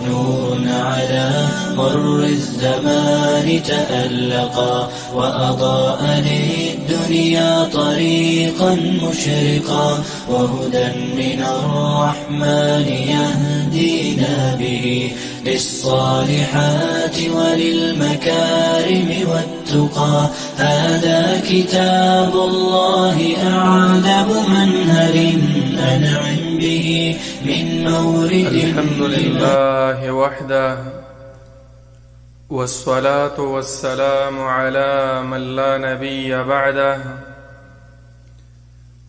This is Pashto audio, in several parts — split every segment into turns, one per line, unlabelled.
نور على مر الزمان تألقا وأضاء للدنيا طريقا مشرقا وهدى من الرحمن يهدينا به للصالحات وللمكارم والتقى هذا كتاب الله أعذب منهل أنعم به من مورد.
الحمد لله وحده والصلاة والسلام على من لا نبي بعده.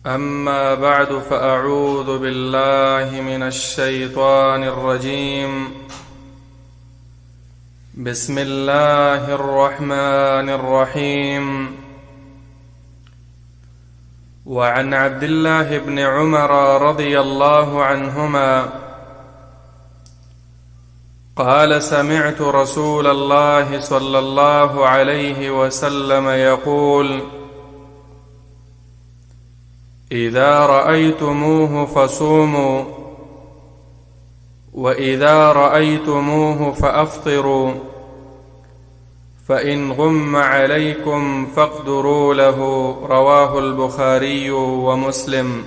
أما بعد فأعوذ بالله من الشيطان الرجيم. بسم الله الرحمن الرحيم. وعن عبد الله بن عمر رضي الله عنهما قال سمعت رسول الله صلى الله عليه وسلم يقول إذا رأيتموه فصوموا وإذا رأيتموه فأفطروا فإن غم عليكم فاقدروا له. رواه البخاري ومسلم.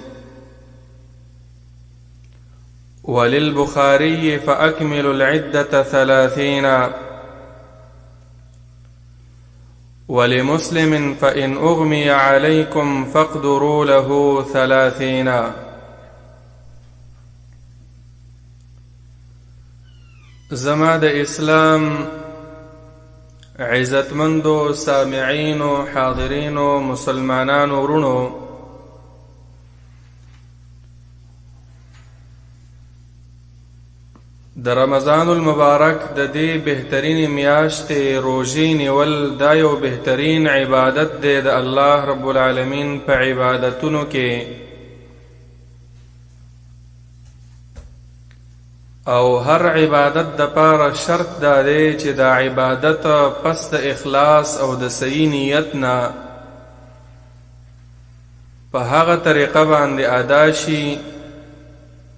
وللبخاري فأكملوا العدة 30. ولمسلم فإن أغمي عليكم فاقدروا له 30. زما د اسلام عزتمندو سامعینو حاضرینو مسلمانانو ورونو، د رمضان المبارک د دې بهترین میاشتې روژې نیول دا یو بهترین عبادت دی د الله رب العالمین په عبادتونو کې، او هر عبادت د پاره شرط دا دی چې دا عبادت پس د اخلاص او د صحیح نیت نه په هغه طریقه باندې ادا شي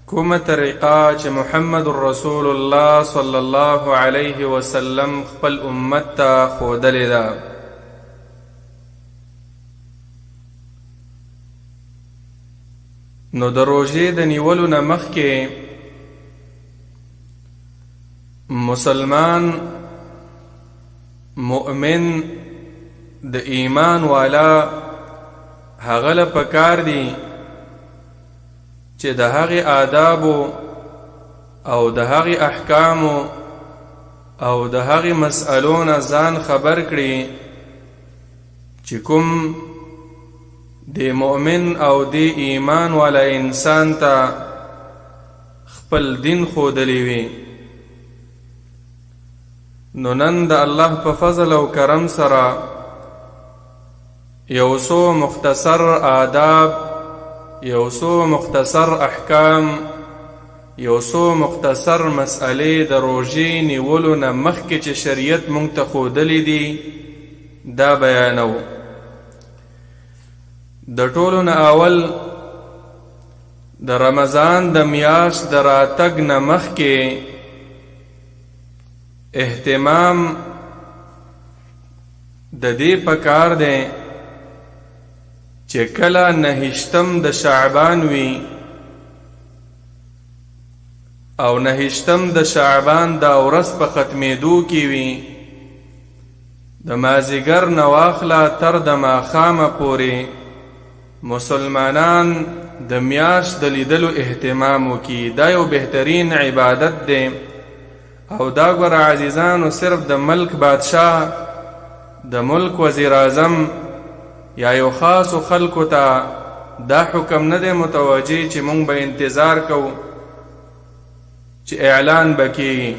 کومه طریقه چې محمد رسول الله صلی الله علیه وسلم خپل امت ته ښودلې ده. نو د روژې د نیولو نه مخکې مسلمان مؤمن د ایمان والا هغه له پکار دی چې د هغې آدابو او د هغې احکامو او د هغې مسئلو نه ځان خبر کړي چې کوم د مؤمن او د ایمان والا انسان ته خپل دین ښودلی وي. نو نن د الله په فضل او کرم سره یو څو مختصر آداب، یو څو مختصر احکام، یو څو مختصر مسئلې د روژې نیولو نه مخکې چې شریعت موږ ته ښودلې دي دا بیانو. د ټولو نه اول د رمضان د میاشت د راتګ نه مخکې اهتمام د دې پکار دی چې کله 9 د شعبان وي او 9 د شعبان دا ورځ په ختمېدو کې وي، د مازیګر نه واخله تر د ماښامه پورې مسلمانان د میاشت د لیدلو اهتمام وکړي. دا یو بهترین عبادت دی او دا ګوره عزیزانو صرف د ملک بادشاه، د ملک وزیر اعظم یا یو خاصو خلکو ته دا حکم نه دی متوجه چې مونږ به انتظار کوو چې اعلان بکیږي،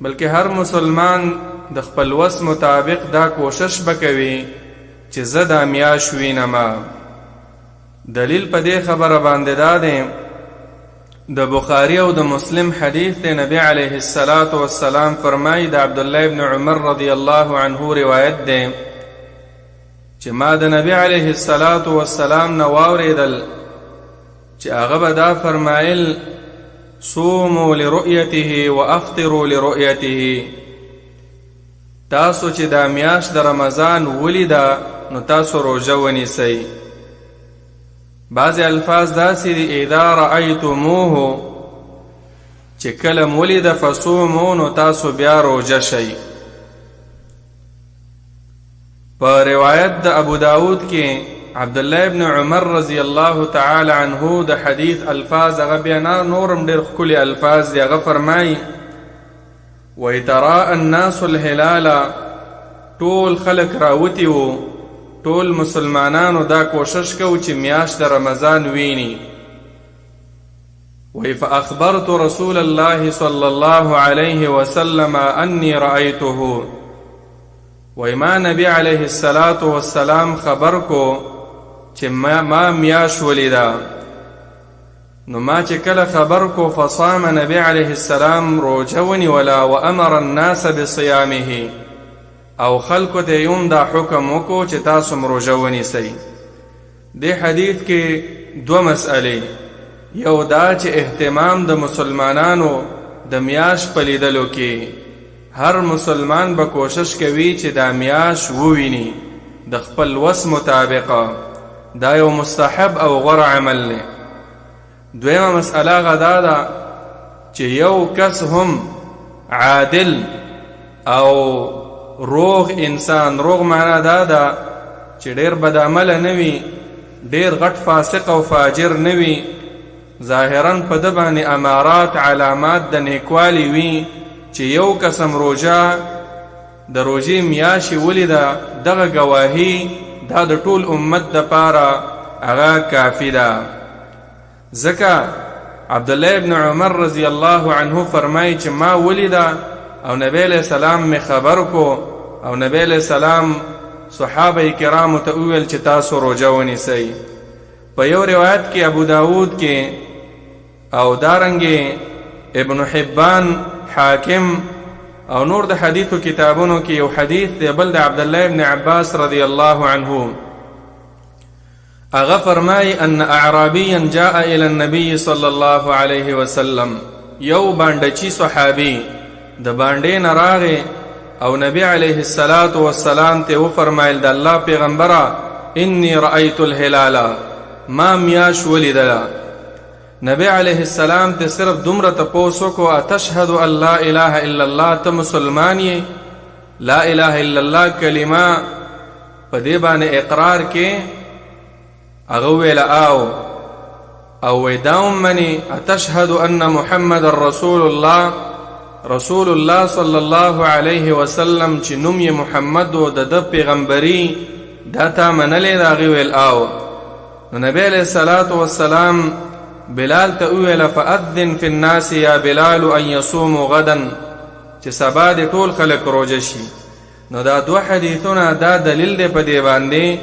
بلکې هر مسلمان د خپل وس مطابق دا کوشش بکوي چې زه دا میاشت وینم. دلیل په دې خبره باندې دا دی د بخاری او د مسلم حدیث دی. نبی علیه الصلاة والسلام فرمایي د عبدالله ابن عمر رضی الله عنه روایت دی چې ما د نبی علیه الصلاة والسلام نه واورېدل چې هغه به دا فرمایل صوموا لرؤيته وافطروا لرؤيته. تاسو چې دا میاشت د رمضان ولیده نو تاسو روژه ونیسئ. بعض الفاظ داسې دي اذا رأیتموه چې کله ولیده فصوموا نو تاسو بیا روژه شئ. په روایت د ابو داود کې عبدالله ابن عمر رضی الله تعالی عنه د حدیث الفاظ هغه بیا نورم ډېر ښکلي الفاظ دي. هغه فرمایي وَيَتَرَاءَ النَّاسُ الْهِلَالَ، ټول خلق راوتی وو، ټول مسلمانانو دا کوشش کو چې میاشت د رمضان ویني. فأخبرت رسول الله صلى الله عليه وسلم أني رأيته. ما نبی علیه الصلاة والسلام خبر کو چې ما میاش ولیدا. نو ما چې کله خبر کو فصام نبی علیه السلام روجه ونیولا وامر الناس بصیامه، او خلکو ته یوم دا حکم وکړو چې تاسو روجه ونیسئ. دې حدیث کې دوه مسئلې، یو دا چې اهتمام د مسلمانانو د میاش په لیدلو کې هر مسلمان به کوشش کوي چې دا میاش وویني د خپل وس مطابقه. دا یو مستحب او غوره عمل دی. دویمه مسئله غدا ده چې یو کس هم عادل او روغ انسان، روغ معنا دا ده چې ډیر بد عمله نه وي، ډیر غټ فاسق او فاجر نه وي، ظاهرا په ده باندې امارات علامات د نیکوالي وي، چې یو قسم روژه د روژې میاشتې ولیده، دغه ګواهي دا د ټول امت دپاره هغه کافي ده. ځکه عبدالله ابن عمر رضی الله عنه فرمایي چې ما ولیده او نبی علیہ السلام می خبر کو، او نبی علیہ السلام صحابه کرامو ته وویل چې تاسو روژه ونیسئ. په یو روایت کې ابو داود کې او دارنګې ابن حبان، حاکم او نور د حدیثو کتابونو کې یو حدیث دی بل د عبدالله ابن عباس رضی الله عنه. اغا فرمای ان اعرابیا جاء الى النبي صلی الله علیه وسلم، یو باندچی صحابی د باندې نراغه او نبی علیه الصلاة والسلام ته و فرمایل د الله پیغمبره انی رأیت الهلال، ما میاش ولیدلا. نبی علیہ السلام ته صرف دومره تپوس وکړو اتشهد ان لا اله الا الله، ته مسلمان یې؟ لا اله الا الله کلمه په دې باندې اقرار کې هغه ویل او ویداوم منی اتشهد ان محمد رسول الله، رسول الله صلی الله علیه وسلم چې نوم یې محمد و د پیغمبري دا تا منلې؟ دا هغې ویل نو نبی علیہ الصلاة والسلام بلال ته وویل فأذن فی الناس یا بلال ان یصوموا غدا، چې سبا د ټول خلک روژه شي. نو دا دوه حدیثونه دا دلیل دی په دې باندې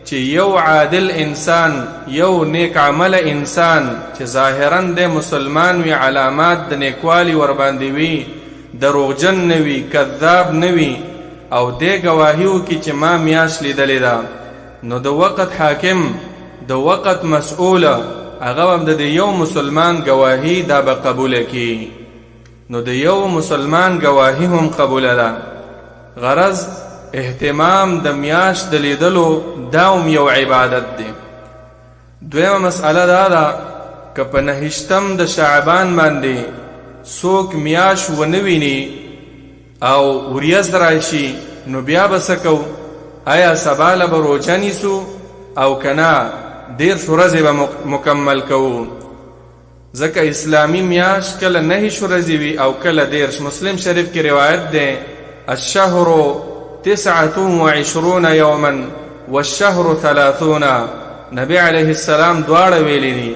چې یو عادل انسان، یو نیک عمل انسان چې ظاهرا د مسلمان وي، علامات د نیکوالي ورباندې وي، دروغجن نه وي، کذاب نه وي، او دې ګواهي وکړي چې ما میاشت لیدلې ده، نو د وقت حاکم، د وقت مسؤوله، هغه هم د یو مسلمان گواهی دا به قبوله کی. نو د یو مسلمان گواهی هم قبوله ده. غرض اهتمام د میاشت د لیدلو دا هم یو عبادت دی. دویمه مسئله دا ده که په نهشتم د شعبان باندې څوک میاش ونه ویني او وریځ راشي نو بیا به څه کوو؟ آیا سبا له به روژه نیسو او که نه دیر ورځې به مکمل کوو؟ ځکه اسلامی میاشت کله 9 ورځې وي او کله 10. مسلم شریف کې روایت ده الشهر 29 یوما والشهر 30. نبی علیه السلام دواړه ویلي دي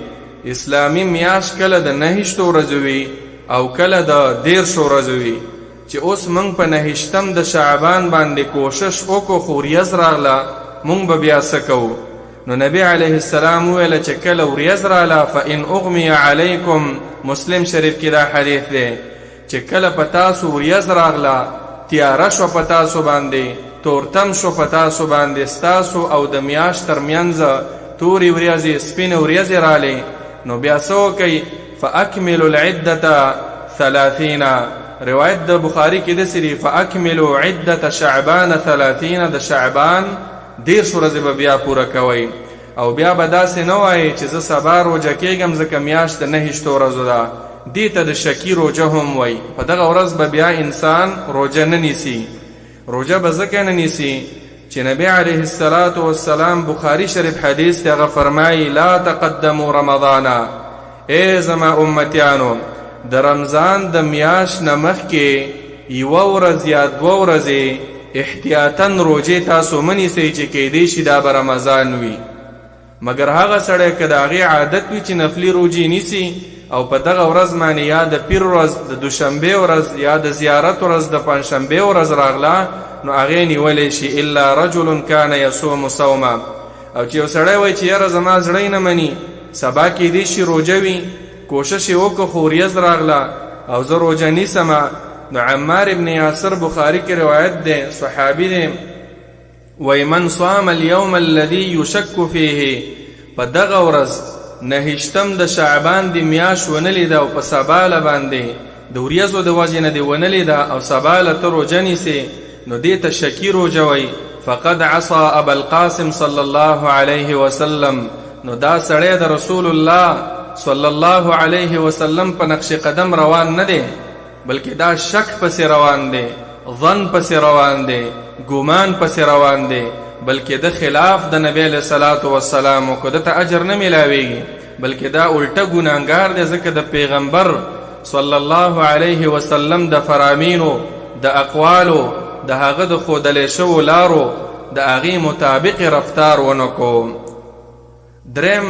اسلامی میاشت کله د 9 ورځې وي او کله د 10 ورځې وي. چې اوس موږ په 9 د شعبان باندې کوشش وکړو خو وریځ راغله، موږ به بیا څه کوو؟ نو نبی علیه السلام ویل چې کله وریځ راله فإن اغمی علیکم، مسلم شریف کې دا حدیث دی چې کله په تاسو وریځ راغله، تیاره شو په تاسو باندې، تورتم شو په تاسو باندې، ستاسو او د میاشت ترمنځ تورې وریځې، سپینې وریځې رالې، نو بیا څه وکئ؟ فاکملوا العدة 30. روایت د بخاری کې د سری فاکملوا عدة شعبان 30. د شعبان 10 ورځې به بیا پوره کوئ او بیا به داسې نه وایي چې زه سبا روژه کېږم ځکه میاشت د 9 ورځو ده. دې ته د شکی روژه هم وایي. په دغه ورځ به بیا انسان روژه نه نیسي. روژه به ځکه نه نیسي چې نبی علیه الصلاة والسلام بخاری شریف حدیث ته هغه فرمایي لا تقدموا رمضانا، ای زما امتیانو د رمضان د میاشت نه مخکې یوه ورځ یا 2 ورځې احتیاطاً روژې تاسو مه نیسئ چې کیدی شي دا به رمضان وي. مګر هغه سړی که د هغې عادت وي چې نفلي روژې نیسي او په دغه ورځ باندې یا د پیر ورځ، د دوشنبې ورځ یا د زیارت ورځ، د پنجشنبې ورځ راغله نو هغې نیولی شي. الا رجل کان یصوم صوما. او چې یو سړی وایي چې یاره زما زړی نه مني، سبا کیدی شي روژه وي، کوشش یې وکړه خو وریځ راغله او زه روژه نیسمه. نو عمار ابن یاسر بخاری کې روایت دی، صحابي دی، وی من صام اليوم الذي يشك فيه، په دغه ورځ 9 د شعبان د میاشت ونه لیده او په سباله باندې د وریځو د وجې نه دې ونه لیده او سباله ته روژه نیسې نو دې ته شکي روژه وی. فقد عصى ابا القاسم صلی الله علیه وسلم. نو دا سړی د رسول الله صلی الله علیه وسلم په نقش قدم روان نه دی، بلکې دا شک پسې روان دی، ظن پسې روان دی، ګمان پسې روان دی، بلکې د خلاف د نبی علیه الصلاة والسلام کو دته اجر نه میلاویږي، بلکې دا الټه ګناهګار دی ځکه د پیغمبر صلی الله علیه وسلم د فرامینو، د اقوالو، د هغه د ښودلی شوو لارو د هغې مطابق رفتار ونکو. دریم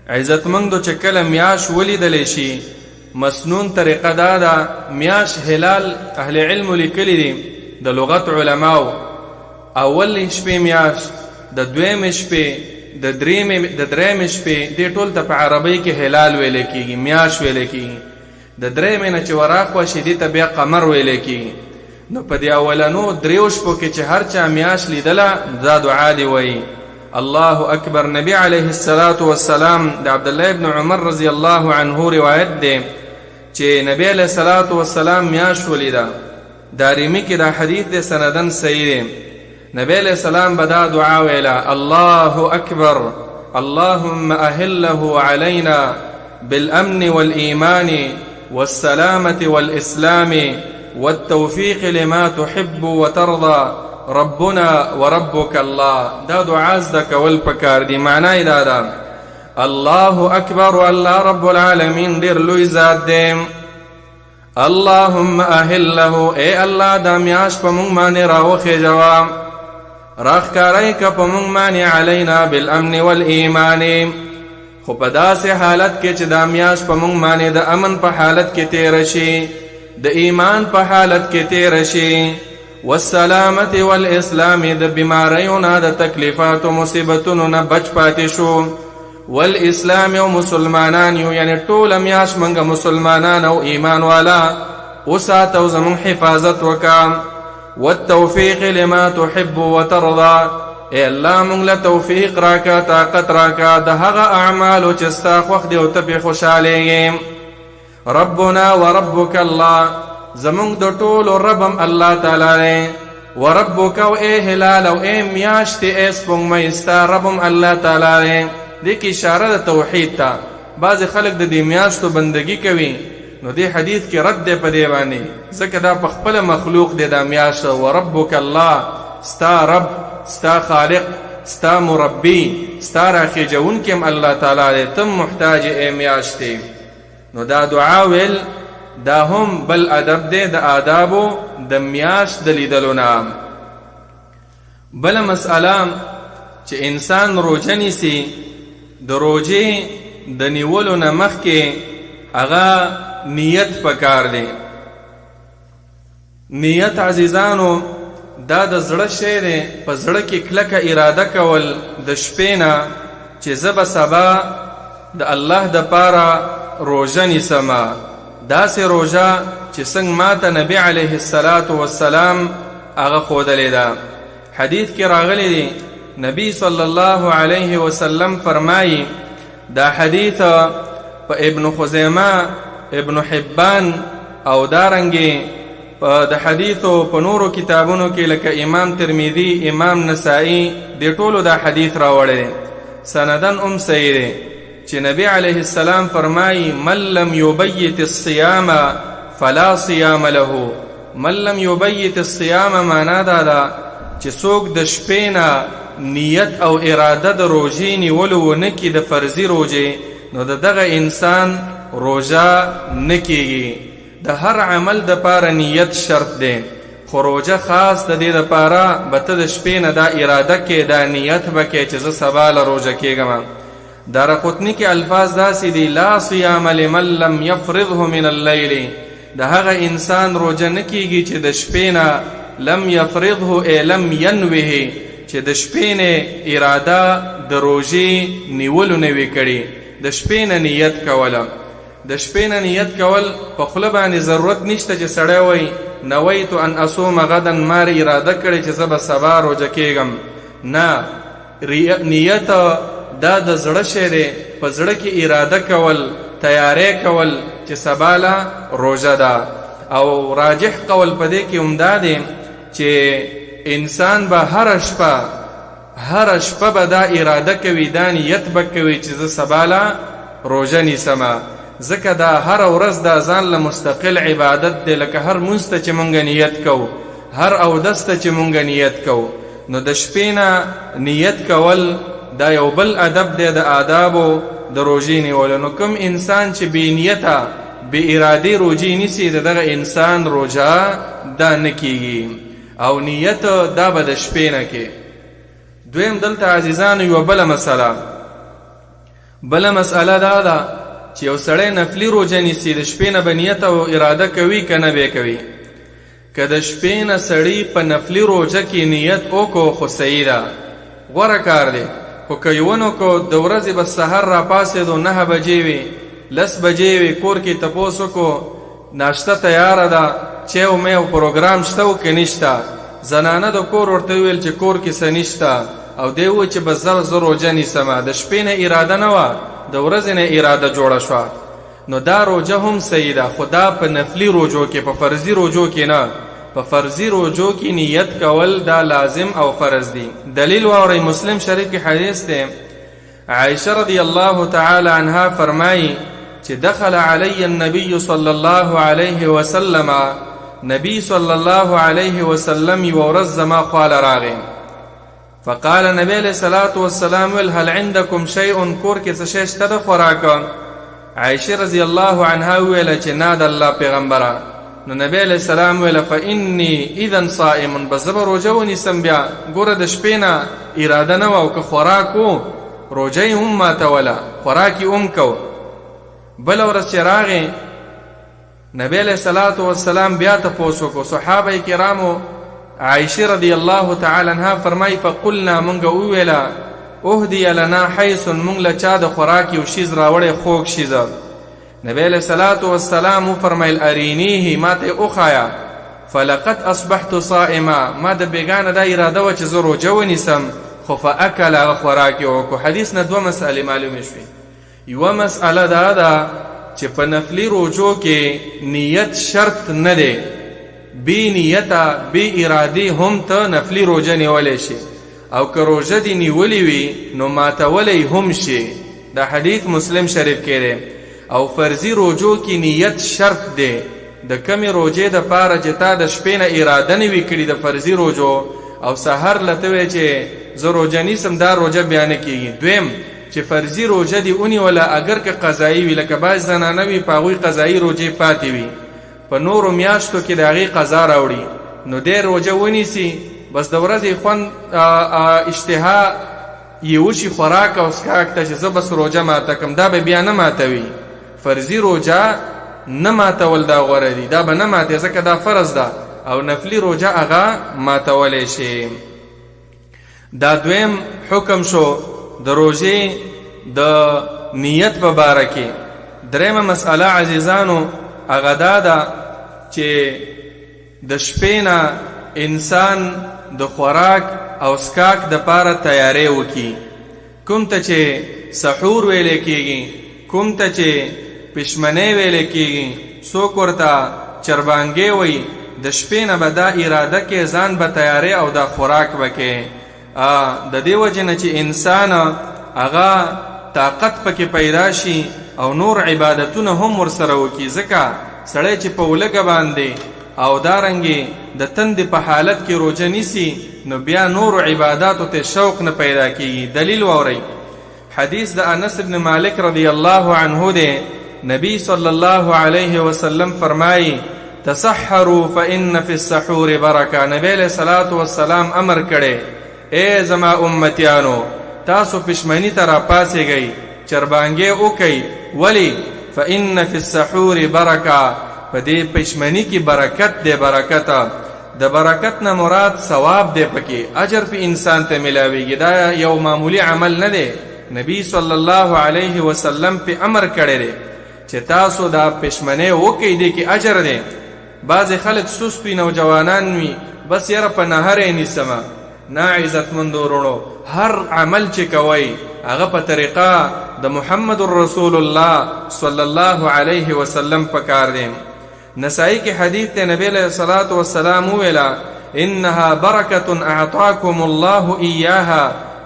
عزتمندو چې کله میاش ولیدلی شي، مسنون طریقه دا ده، میاش هلال اهل علم لیکلی دي د لغت علماو، اول شپې میاش، د دویم شپې، د دریم شپې، دې ټول ته په عربۍ کې هلال ویلی کېږي، میاش ویلی کېږي. د دریمې نه چې وراخوا شي دې ته بیا قمر ویلی کېږي. نو په دې اولنو 3 شپو کې چې هر چا میاش لیدله دا دعا دی وایي الله اکبر. نبی علیه الصلاة والسلام د عبدالله ابن عمر رضی الله عنه روایت دی چې نبی علیه الصلاة والسلام میاش ولیده. دارمی کې دا حدیث دی، سندن صحیح دی. نبی علیہ السلام بدا دعا ویلا الله اکبر اللهم اهله علينا بالامن والايمان والسلامة والاسلام والتوفيق لما تحب وترضى ربنا وربك الله. دا دعا زده کول پکار دی. معنی دا ده الله اکبر، الله رب العالمین ډیر لوی ذات دی. اللهم اهله، اے الله دا میاش په مونږ باندې راوخېږه، راخکاری که پا مونگ مانی علینا بالامن والایمان. خو پا دا سی حالت که چه دا میاش پا مونگ مانی دا امن پا حالت که تیرشی، دا ایمان پا حالت که تیرشی، والسلامت والاسلام دا بیماریونا دا تکلیفات و مصیبتونونا بچ پاتشو، والاسلام و مسلمانان یو یعنی طول میاش منگا مسلمانان و ایمان والا وساتو زمون حفاظت وکام. والتوفيق لما تحب وترضى، اے اللہ مونږ له توفیق راکا، طاقت راکا د هغه اعمالو چې ستا خوښ دي او ته پرې خوشحالیږې. ربنا وربک الله، زمونږ د ټولو ربم الله تعالی دی. وربک او اے هلال او اے میاشتې اے سپوږمۍ ستا ربم الله تعالی دی. دې کې اشاره د توحید ته. بعضې خلک د دې میاشتو بندګي کوي، نو دې حدیث کې رد دی په دې باندې، ځکه دا په خپله مخلوق دی دا میاشت. وربک الله، ستا رب، ستا خالق، ستا مربی، ستا راخیجونکی هم الله تعالی دی، تم محتاج ای میاشتې. نو دا دعا ویل دا هم بل ادب دی د آدابو د میاشت د لیدلو نه. بله مسئله چې انسان روژه نیسي، د روژې د نیولو نه مخکې هغه نیت پکار دی. نیت عزیزانو دا د زړه شی دی، په زړه کې کلکه اراده کول د شپې نه چې زه به سبا د الله دپاره روژه نیسمه. داسې روژه چې څنګه ماته نبی علیه الصلاة والسلام هغه ښودلې ده. حدیث کې راغلی دی، نبی صلی الله علیه وسلم فرمایي، دا حدیث په ابن خزیمه، ابن حبان او دارنګې په د حدیثو په نورو کتابونو کې لکه امام ترمذی، امام نسائی د ټولو دا حدیث راوړی سندن صحیح دی چې نبی علیه السلام فرمایي من لم یبیت الصیام فلا صیام له. من لم یبیت الصیام معنا دا ده چې څوک د شپې نه نیت او اراده د روژې نیولو ونه کړي د فرضي روژې، نو د دغه انسان روژه نه کیږي. د هر عمل د پاره نیت شرط دی، خو روژه خاص د دې دپاره به ته د شپې نه دا اراده کې، دا نیت به کې چې زه سبا له روژه کېږم. دارقطني کې الفاظ داسې دي لا صیام لمن لم یفرضه من اللیل، د هغه انسان روژه نه کیږي چې د شپې نه لم یفرضه ای لم ینوه، چې د شپې نه اراده د روژې نیولو نه وي کړي، د شپې نه نیت کوله. د شپې نه نیت کول په خوله باندې ضرورت نشته چې سړی وایي نویت ان اصوم غدا، ما اراده کړې چې زه به سبا روژه کېږم. نه، نیت دا د زړه شی دی، په زړه کې اراده کول، تیاری کول چې سبا له روژه ده. او راجح قول په دې کې عمده دی چې انسان به هر شپه به دا اراده کوي، دا نیت به کوي چې زه سبا له روژه نیسمه، ځکه دا هر ورځ دا ځان له مستقل عبادت دی، لکه هر مونځ ته چې مونږ نیت کوو، هر اودس ته چې مونږ نیت کوو. نو د شپې نه نیت کول دا یو بل ادب دی د آدابو د روژې نیولو. نو کوم انسان چې بې نیته بې ارادې روژې نیسي، د دغه انسان روژه دا نه کیږي، او نیت دا به د شپې نه کې. دویم دلته عزیزانو یوه بله مسئله دا ده چې یو سړی نفلي روژه نیسي، د شپې نه به نیت او اراده کوي که نه به کوي. که د شپې نه سړی په نفلي روژه کې نیت وکړو خو صحیح ده، غوره کار دی. خو که یې ونه کړو، د ورځې به سحر راپاڅېدو 9 بجې وي، 10 بجې وي، کور کې تپوس وکړو ناشته تیاره ده، چای می او پروګرام شته او که نشته، زنانه د کور ورته وویل چې کور کې څه نشته، او دی وویل چې بس زه روژه نیسمه، د شپې نه اراده نه وه، د ورځې نه اراده جوړه شوه، نو دا روژه هم صحیح ده. خو دا په نفلي روژو کې، په فرضي روژو کې نه. په فرضي روژو کې نیت کول دا لازم او فرض دی. دلیل واورئ، مسلم شریف کې حدیث دی، عائشہ رضی الله تعالی عنها فرمایي چې دخل علی النبی صلی الله علیه وسلم، نبی صلی الله علیه وسلم یو ورځ زما خواله راغی، فقال نبی علیہ الصلوۃ والسلام هل عندكم شیء، کور کې څه شی شته د خوراک؟ عائشہ رضی الله عنها ویل چې نه د الله پیغمبره. نو نبی علیہ السلام ویل فانی اذا صائم، بس زه به روژه ونیسم. بیا ګوره د شپې نه اراده نه وه، او که خوراک و روژه یې هم ماتوله، خوراک یې هم کو. بله ورځ چې راغی نبی علیہ الصلوۃ والسلام بیا تپوس وکړو، صحابه کرامو عائشہ رضی الله تعالی عنها فرمای فقلنا، مونږ وویله اهدی لنا حیث، مونږ له چا د خوراک یو شیز راوړی، خوږ شیزه. نبی علیہ الصلوۃ والسلام فرمایل ارینیه، ما ته وښایه، فلقد اصبحت صائما، ما د بیگانه دا اراده وه چې زه روژه ونیسم، خو فاکل، هغه خوراک یې وکړو. حدیث نه 2 مسئلې معلومې شوې. یوه مسئله دا ده چې په نفلي روژو کې نیت شرط نه دی، بی نیته بی ارادی هم ته نفلی روژه نیولی شي، او که روژه دی نیولی وی نو ماتولی هم شي. دا حدیث مسلم شریف کې دی. او فرضی روژو کې نیت شرط دی، د کمی روژې د پاره چې تا د شپې نه اراده نه وي کړې د فرضي روژو، او سحر لته وی چې زه روژه نیسم، دا روژه بیا نه کېږي. دویم چې فرضي روژه دی ونیوله، اگر که قضایي وي، لکه بعض زنانه وي په هغوی قضایي روژې پاتې وي، په نورو میاشتو کې د هغې قضا راوړي، نو دی روژه ونیسي، بس د ورځې خوند اشتها یې وشي خوراک او څښاک ته چې زه بس روژه ماته کړم، دا به بیا نه ماتوي. فرضي روژه نه ماتول دا غوره دي، دا به نه ماتې، ځکه دا فرض ده، او نفلي روژه هغه ماتولی شي. دا دویم حکم شو د روژې د نیت په باره کې. دریمه مسئله عزیزانو هغه دا ده چې د شپې نه انسان د خوراک او څښاک د پاره تیاری وکړي. کوم ته چې سحور ویل کېږي، کوم ته چې پشمنې ویل کېږي څوک ورته چربانګې وایي د شپې نه به دا اراده کې ځان به تیارې او دا خوراک به کې د دې وجې نه چې انسان هغه طاقت پکې پیدا شي او نور عبادتونه هم ورسره وکړي ځکه سړی چې په ولږه باندې او دارنګې د تندې په حالت کې روژه نیسي نو بیا نور عباداتو ته شوق نه پیدا کېږي دلیل واورئ حدیث د انس بن مالک رضی الله عنه دی نبی صلی الله علیه وسلم فرمایي تسحروا فإن في السحور برکه نبی علیہ الصلوۃ والسلام امر کړي اے زما امتیانو تاسو پښمنی ته راپاڅېږئ چربانګې وکئ ولی فإن في السحور برکه په دې پښمنی کې برکت دی برکت د برکت نه مراد ثواب دی پکې اجر په انسان ته ملاويږي دا یو معمولی عمل نه دی نبی صلی الله علیه وسلم په امر کړی دی چې تاسو دا پښمنی وکئ دی کې اجر دی بعض خلک سست وي نوجوانان وي بس یاره په نهر یې نیسمه نه عزتمندو وروڼو هر عمل چې کوئ هغه په طریقه د محمد رسول الله صلی الله علیه وسلم پکار دی نسائی کی حدیث تے نبی علیہ الصلوۃ والسلام ویلا انها برکۃ اعطاکم الله ایاها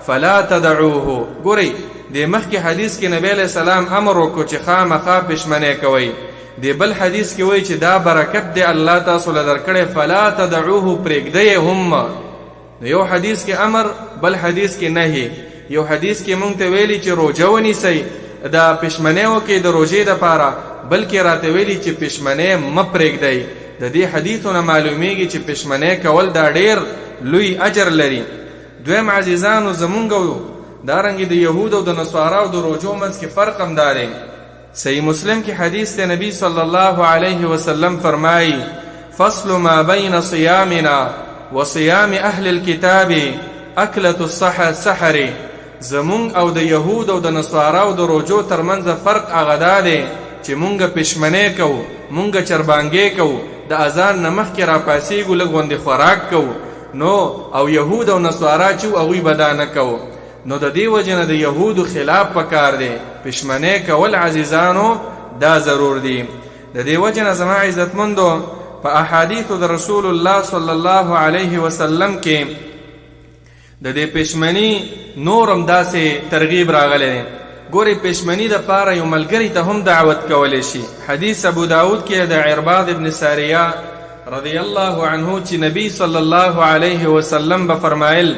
فلا تدعوه ګورئ د مخکې حدیث کې نبی علیہ السلام امر وکړو چې خامخا پښمنې کوئ د بل حدیث کې وایي چې دا برکت دی الله تاسو له درکړې فلا تدعوه پرېږدئ هم یو حدیث کې امر بل حدیث کې نهي یو حدیث کې مونږ ته ویلي چې روژه ونیسئ دا پښمنې وکړئ د روژې دپاره بلکې راته ویلي چې پښمنې مه پرېږدئ د دې حدیثونه معلومیږي چې پښمنې کول دا ډېر لوی اجر لري دویم عزیزانو زمونږ دارنګې د یهود او د نصاراو د روژو منځ کې فرق هم دا دی صحیح مسلم کی حدیث تے نبی صلی اللہ علیہ وسلم فرمائی فصل ما بین صیامنا و صیام اہل الكتاب اکلت السحر زمونږ او د یهود او د نصاراو د روژو ترمنځ فرق هغه دا دی چې مونږ پښمنې کوو مونږ چربانګې کوو د اذان نه مخکې راپاڅېږو لږ غوندې خوراک کوو نو او یهود او نصارا چې هغوی به دا نه کوو نو د دې وجې نه د یهودو خلاف پکار دی پښمنې کول عزیزانو دا ضرور دی د دې وجې نه زما عزتمندو په احادیثو د رسول الله صلی الله علیه وسلم کې د دې پښمنی نورم داسې ترغیب راغلی دی ګورئ پښمنی د پاره یو ملګری ته هم دعوت کولی شي حدیث ابو داود کې د عرباض ابن ساریه رضی الله عنه چې نبی صلی الله علیه وسلم به فرمایل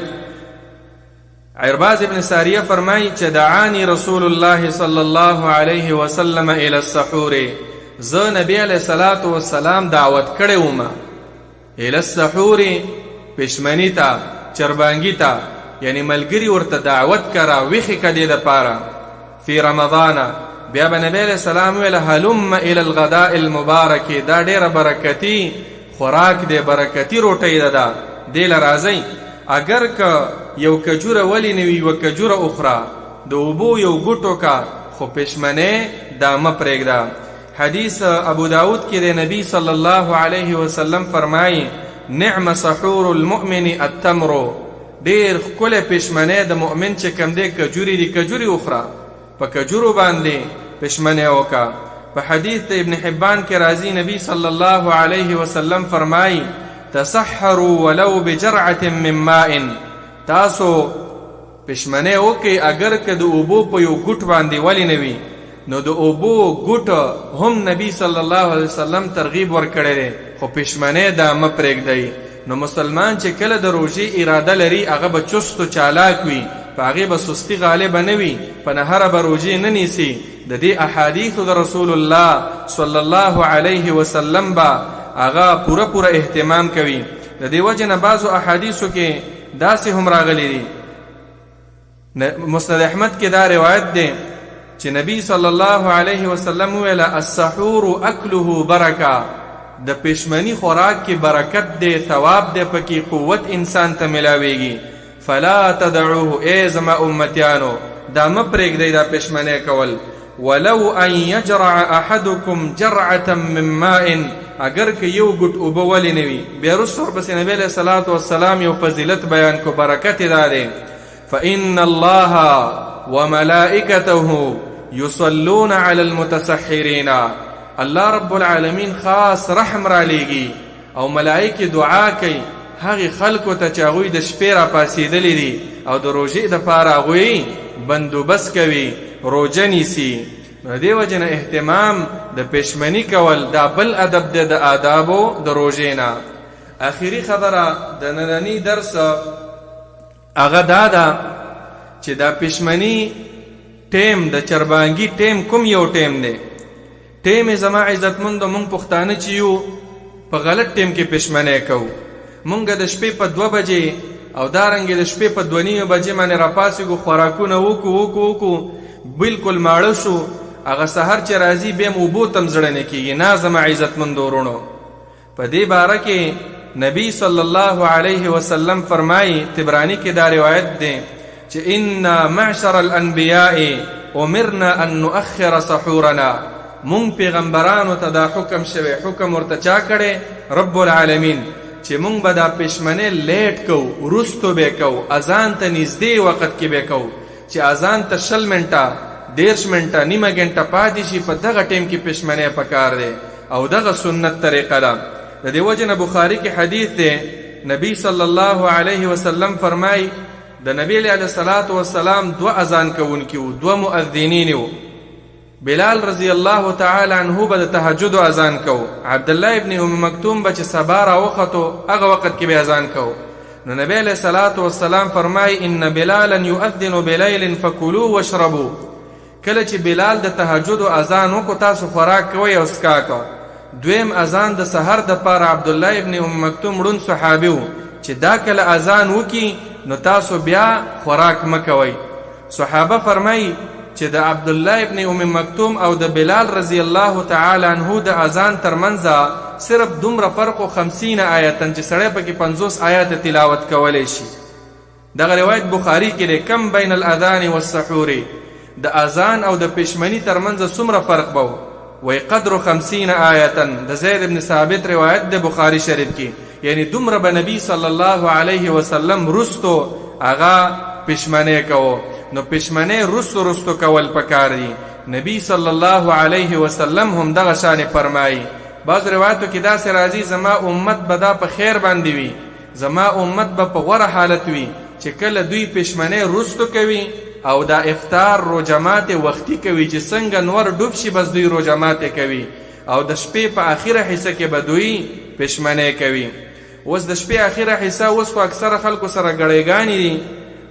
عرباض ابن ساریه فرمایي چې دعانی رسول الله صلی الله علیه وسلم الی السحور زه نبی علیه الصلاۃ والسلام دعوت کړی وم الی السحور پښمنی ته چربانګی ته یعنی ملګری ورته دعوت کرا ویخي کدی د پاره فی رمضان بیا به نبی علیه السلام ویل هلم الی الغداء المبارک دا ډیره برکتی خوراک دی برکتی روټی ده دی لرازی اگر که یو کجوره ولی نوی و کجوره اخرى د اوبو یو ګوټو کا خو پښمنې دا مه پرېږده حدیث ابو داود کې د نبی صلی الله علیه وسلم فرمایي نعم سحور المؤمن التمر ډېر ښکلی پښمنې د مؤمن چې کوم دی کجوري دي کجوري اخرى په کجورو باندې پښمنې وکړه په حدیث د ابن حبان کې راځي نبی صلی الله علیه وسلم فرمایي تسحروا ولو بجرعه من ماء تاسو پښمنې وکئ اگر که د اوبو په یو ګوټ باندې ولی نه وي نو د اوبو ګوټ هم نبی صلی الله علیه وسلم ترغیب ورکړی دی خو پښمنې دا مه پرېږدئ نو مسلمان چې کله د روژې اراده لري هغه به چست و چالاک وي په هغې به سستي غالبه نه وي په نهره به روژې نه نیسي د دې احادیثو د رسول الله صلی الله علیه وسلم به هغه پوره اهتمام کوي د دې وجې نه بعضو احادیثو کې داسې هم راغلی دي مسند احمد کې دا روایت دی چې نبی صلی الله علیه وسلم ویل السحور اکله برکه د پښمنی خوراک کې برکت دی ثواب دی پکې قوت انسان ته ملاویږي فلا تدعوه ای زما امتیانو دا مه پرېږدئ دا پښمنی کول ولو ان یجرع احدکم جرعه من ماء اگر که یو ګوټ اوبه ولی نه وي بیا وروسته ورپسې نبی علیه الصلاۃ والسلام یو فضیلت بیان کو برکت دا دی فإن الله وملائکته یصلون علی المتسحرین. الله رب العالمین خاص رحم را لیږي او ملائکه دعا کوي هغه خلکو ته چې هغوی د شپې را پاسېدلي دي او د روژې دپاره هغوی بندوبست کوي، روژه نیسي. نو دې وجې نه اهتمام د پشمني کول دا بل ادب دی د آدابو د روژې نه. آخري خبره د ننني درس هغه دا ده چې دا پشمني ټیم د چربانګي ټیم کوم یو ټیم دی؟ ټیم زما عزتمندو مونږ پښتانه چې یو په غلط ټیم کې پشمنی کوو. مونږ د شپې په 2 بجې او دارنګې د شپې په 2:30 بجې باندې راپاسېږو، خوراکونه وکړو بلکل ماړه شو، هغه سحر چې راځي بیا م اوبو ته م زړه نه کېږي. نه زما عزتمندو ورونو، په دې باره کې نبی صلی الله علیه وسلم فرمایي، طبرانی کې دا روایت دی چې انا معشر الانبیاء امرنا ان نؤخر سحورنا. مونږ پیغمبرانو ته دا حکم شوی، حکم ورته چا کړی؟ رب العالمین، چې مونږ به دا پشمنۍ لیټ کوو، وروستو به کوو، اذان ته نږدې وخت کې به کوو، چې اذان ته 20 منټه 10 منټه نیمه ګنټه پاتې شي، په دغه ټیم کې پشمنۍ پکار دی او دغه سنت طریقه ده. د دې وجې نه بخاري کې حدیث دی، نبی صلی الله علیه وسلم فرمایي د نبی علیه الصلاة والسلام 2 اذان کوونکي وو، 2 مؤذنین وو. بلال رضی الله تعالی عنه به د تهجد اذان کو، عبدالله ابن ام مکتوم به چې سبا راوختو هغه وخت کې به اذان کو. نو نبی علیه الصلاة والسلام فرمایي ان بلالا یؤذن بلیل فکلوا واشربوا. کله چې بلال د تهجد اذان وکړو تاسو خوراک کوئ او څښاک. دویم اذان د سحر د پاره عبدالله ابن ام مکتوم ړوند صحابي و چې دا کله اذان وکي نو تاسو بیا خوراک مکوئ. صحابه فرمایي چې د عبدالله ابن ام مکتوم او د بلال رضی الله تعالی عنه د اذان ترمنځ صرف دومره فرق 50 آیتن چې سړی پکې 50 آیات تلاوت کولی شي. دغه روایت بخاری کې دی، کم بین الاذان والسحور، د اذان او د پشمنی ترمنځ څومره فرق به وی قدر 50 آیتن. د زید ابن ثابت روایت د بخاری شریف کې، یعنی دومره به نبی صلی الله علیه وسلم رستو هغه پشمنی کوو. نو پشمنی رستو کول پکار دی. نبی صلی الله علیه وسلم هم دغه شان فرمایي. بعض روایتو کې داسې راځي زما امت به دا په خیر باندې وي، زما امت به په غوره حالت وي چې کله دوی پشمنی رستو کوي او دا افطار روژه ماتې وختي کوي، چې څنګه نور ډوب شي بس دوی روژه ماتې کوي، او د شپې په اخیره حصه کې به دوی پشمنی کوي. اوس د شپې اخیره حصه اوس خو اکثره خلکو سره ګړیګانې دي،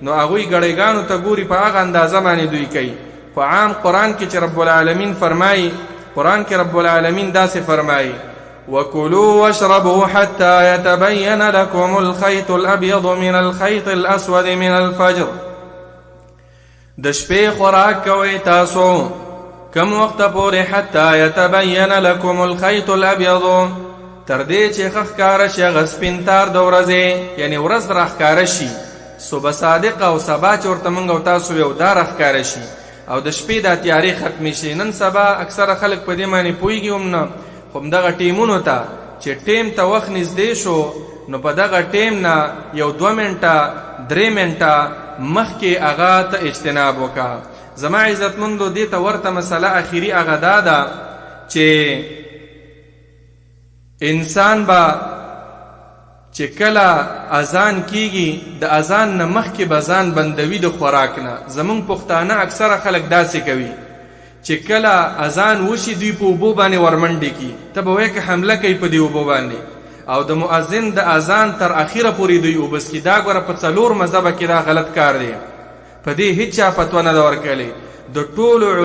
نو هغوی ګړیګانو ته ګوري، په هغه اندازه باندې دوی کوي. په عام قرآن کې چې رب العالمین فرمایي، قرآن کې رب العالمین داسې فرمایي وَكُلُوا وَاشْرَبُوا حَتَّى يَتَبَيَّنَ لَكُمُ الْخَيْطُ الْأَبْيَضُ مِنَ الْخَيْطِ الْأَسْوَدِ مِنَ الْفَجْرِ. د شپې خوراک کوئ تاسو کم وخت پورې حتی یتبین لکم الخیط الابیض، تر دې چې ښه ښکاره شي هغه سپین تار د ورځې، یعنی ورځ راښکاره شي، صبح صادق او سبا چې ورته موږ او تاسو یو دا راښکاره شي، او د شپې دا تیارې ختمې شي. نن سبا اکثره خلک په دې باندې پوهېږي هم نه، خو همدغه ټیمونو ته چې ټیم ته وخت نږدې شو نو په دغه ټیم نه یو 2 منټه 3 منټه مخکې هغه ته اجتناب وکړه. زما عزتمندو دې ته ورته مسله اخري هغه دا ده چې انسان به چې کله اذان کیږي د اذان نه مخکې به ځان بندوي د خوراک نه. زمونږ پښتانه اکثره خلک داسې کوي چې کله اذان وشي دوی په اوبو باندې ورمنډې کی، ته به وایې که حمله کوي په دې اوبو باندې، او د مؤذن د اذان تر اخیره پورې دوی اوبس کی. دا ګوره په 4 مذهبه کې دا غلط کار دی، په دې هیڅ چا فتوا نه ده ورکړې. د ټولو